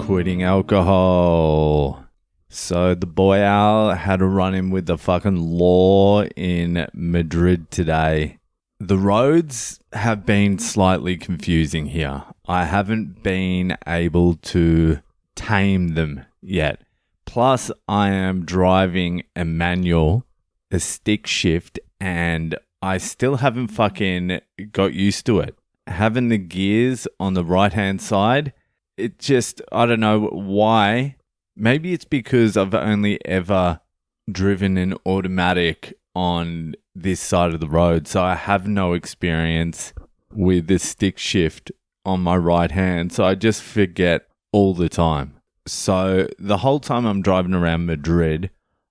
quitting alcohol. So the boy Al had a run-in with the fucking law in Madrid today. The roads have been slightly confusing here. I haven't been able to tame them yet. Plus, I am driving a manual, a stick shift, and I still haven't fucking got used to it. Having the gears on the right-hand side, it just, I don't know why. Maybe it's because I've only ever driven an automatic on this side of the road, so I have no experience with the stick shift on my right hand, so I just forget all the time. So the whole time I'm driving around Madrid,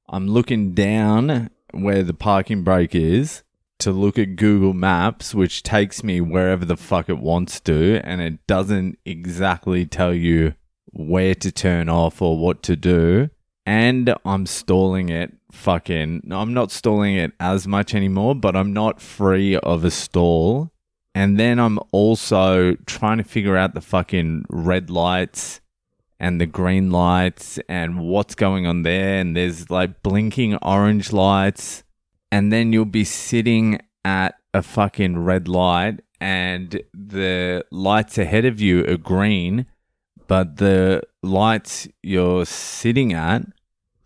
I'm looking down where the parking brake is to look at Google Maps, which takes me wherever the fuck it wants to, and it doesn't exactly tell you where to turn off or what to do. And I'm stalling it I'm not stalling it as much anymore, but I'm not free of a stall. And then I'm also trying to figure out the fucking red lights and the green lights and what's going on there. And there's like blinking orange lights. And then you'll be sitting at a fucking red light and the lights ahead of you are green, but the lights you're sitting at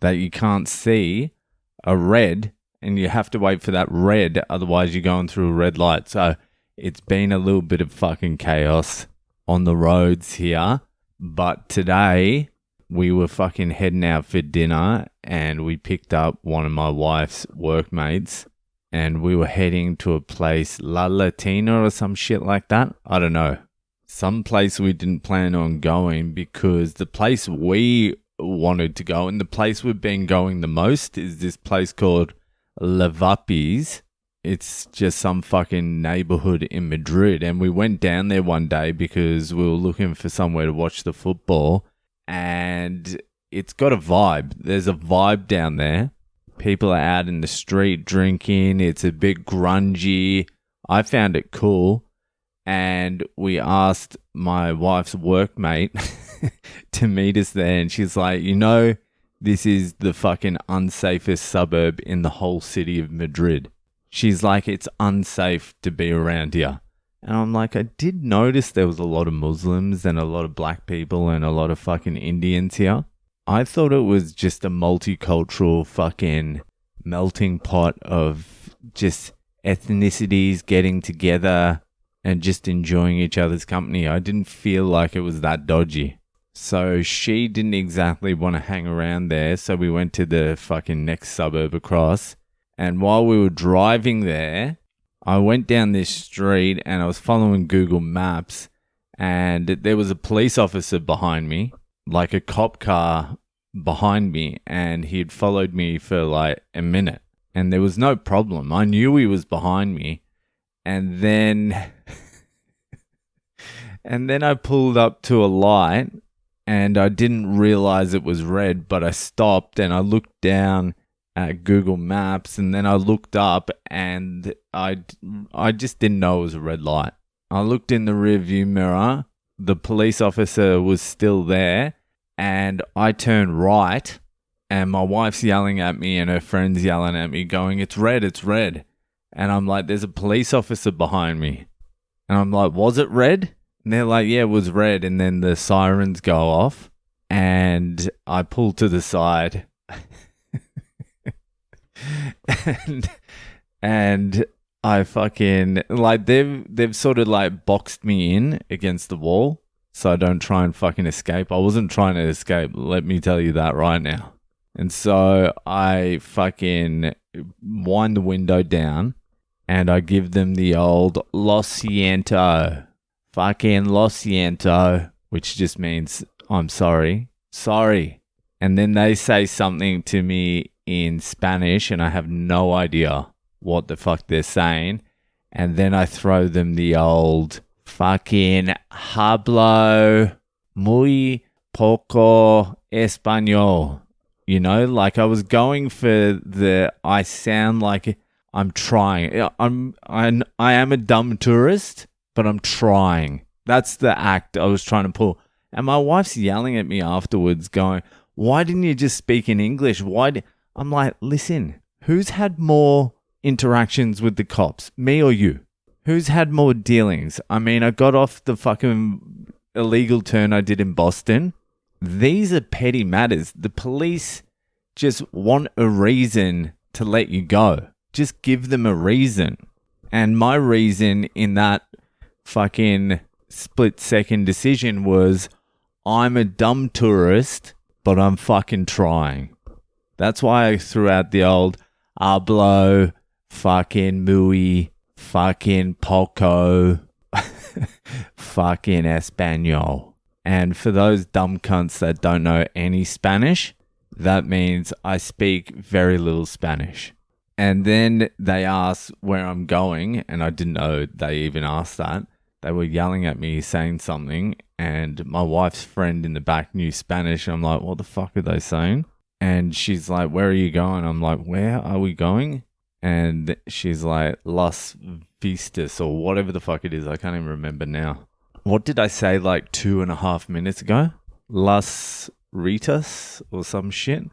that you can't see are red, and you have to wait for that red, otherwise you're going through a red light. So it's been a little bit of fucking chaos on the roads here. But today we were fucking heading out for dinner and we picked up one of my wife's workmates and we were heading to a place, La Latina or some shit like that. I don't know. Some place we didn't plan on going, because the place we wanted to go and the place we've been going the most is this place called Lavapis. It's just some fucking neighborhood in Madrid, and we went down there one day because we were looking for somewhere to watch the football, and it's got a vibe. There's a vibe down there. People are out in the street drinking. It's a bit grungy. I found it cool. And we asked my wife's workmate to meet us there. And she's like, this is the fucking unsafest suburb in the whole city of Madrid. She's like, it's unsafe to be around here. And I'm like, I did notice there was a lot of Muslims and a lot of black people and a lot of fucking Indians here. I thought it was just a multicultural fucking melting pot of just ethnicities getting together and just enjoying each other's company. I didn't feel like it was that dodgy. So she didn't exactly want to hang around there. So we went to the fucking next suburb across. And while we were driving there, I went down this street and I was following Google Maps. And there was a police officer behind me, like a cop car behind me. And he had followed me for like a minute. And there was no problem. I knew he was behind me. And then I pulled up to a light and I didn't realize it was red, but I stopped and I looked down at Google Maps and then I looked up and I just didn't know it was a red light. I looked in the rearview mirror. The police officer was still there and I turned right and my wife's yelling at me and her friend's yelling at me going, "It's red, it's red." And I'm like, there's a police officer behind me. And I'm like, was it red? And they're like, yeah, it was red. And then the sirens go off. And I pull to the side. and I fucking, like, they've sort of like boxed me in against the wall so I don't try and fucking escape. I wasn't trying to escape. Let me tell you that right now. And so I fucking wind the window down and I give them the old Lo siento. Fucking Lo siento, which just means I'm sorry. Sorry. And then they say something to me in Spanish and I have no idea what the fuck they're saying. And then I throw them the old fucking hablo muy poco español. Like I was going for I sound like I'm trying. I am a dumb tourist, but I'm trying. That's the act I was trying to pull. And my wife's yelling at me afterwards going, why didn't you just speak in English? I'm like, listen, who's had more interactions with the cops, me or you? Who's had more dealings? I mean, I got off the fucking illegal turn I did in Boston. These are petty matters. The police just want a reason to let you go. Just give them a reason. And my reason in that fucking split-second decision was, I'm a dumb tourist, but I'm fucking trying. That's why I threw out the old hablo, fucking muy, fucking poco, fucking Espanol. And for those dumb cunts that don't know any Spanish, that means I speak very little Spanish. And then they asked where I'm going, and I didn't know they even asked that. They were yelling at me saying something, and my wife's friend in the back knew Spanish. I'm like, what the fuck are they saying? And she's like, where are you going? I'm like, where are we going? And she's like, Las Vistas or whatever the fuck it is. I can't even remember now. What did I say like 2.5 minutes ago? Las Ritas or some shit?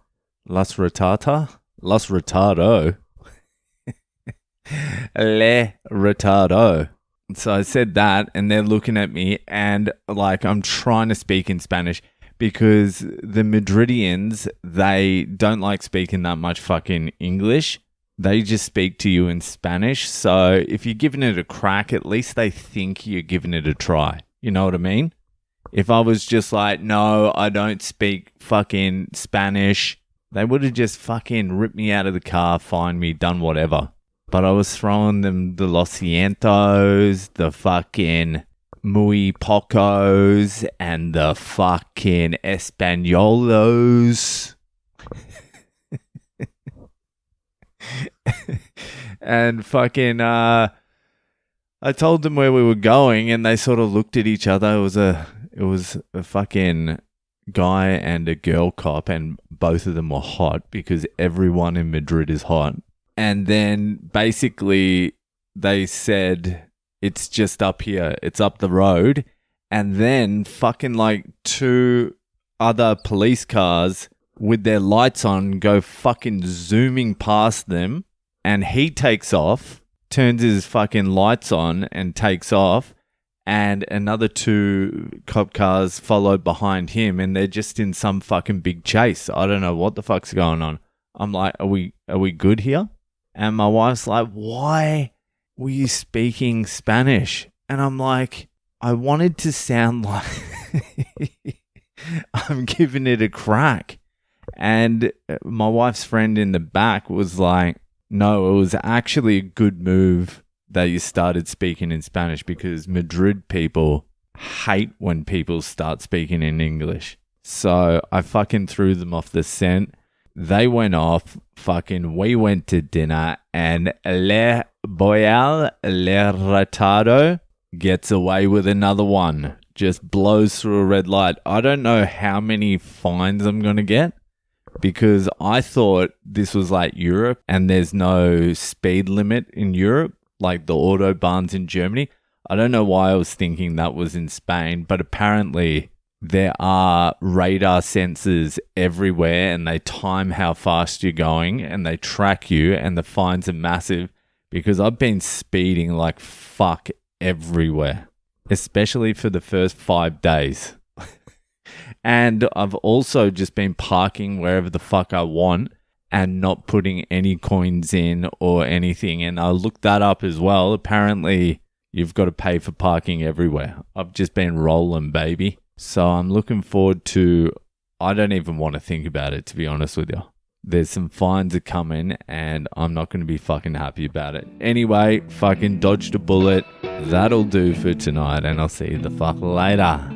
Las Retata? Las Retardo. Le Retardo. So I said that, and they're looking at me, and like I'm trying to speak in Spanish because the Madridians, they don't like speaking that much fucking English. They just speak to you in Spanish. So if you're giving it a crack, at least they think you're giving it a try. You know what I mean? If I was just like, no, I don't speak fucking Spanish, they would have just fucking ripped me out of the car, fined me, done whatever. But I was throwing them the Los Cientos, the fucking muy pocos, and the fucking Españolos. And fucking, I told them where we were going, and they sort of looked at each other. It was a fucking guy and a girl cop, and both of them were hot because everyone in Madrid is hot. And then basically they said, it's just up here. It's up the road. And then fucking like 2 other police cars with their lights on go fucking zooming past them. And he takes off, turns his fucking lights on and takes off. And another 2 cop cars followed behind him. And they're just in some fucking big chase. I don't know what the fuck's going on. I'm like, are we good here? And my wife's like, why were you speaking Spanish? And I'm like, I wanted to sound like I'm giving it a crack. And my wife's friend in the back was like, no, it was actually a good move that you started speaking in Spanish because Madrid people hate when people start speaking in English. So I fucking threw them off the scent. They went off, fucking, we went to dinner, and Le Boyle, Le Retardo, gets away with another one. Just blows through a red light. I don't know how many fines I'm going to get because I thought this was like Europe and there's no speed limit in Europe, like the autobahns in Germany. I don't know why I was thinking that was in Spain, but apparently there are radar sensors everywhere and they time how fast you're going and they track you, and the fines are massive because I've been speeding like fuck everywhere, especially for the first 5 days. And I've also just been parking wherever the fuck I want and not putting any coins in or anything. And I looked that up as well. Apparently you've got to pay for parking everywhere. I've just been rolling, baby. So I'm looking forward to, I don't even want to think about it, to be honest with you. There's some fines are coming and I'm not going to be fucking happy about it. Anyway, fucking dodged a bullet. That'll do for tonight, and I'll see you the fuck later.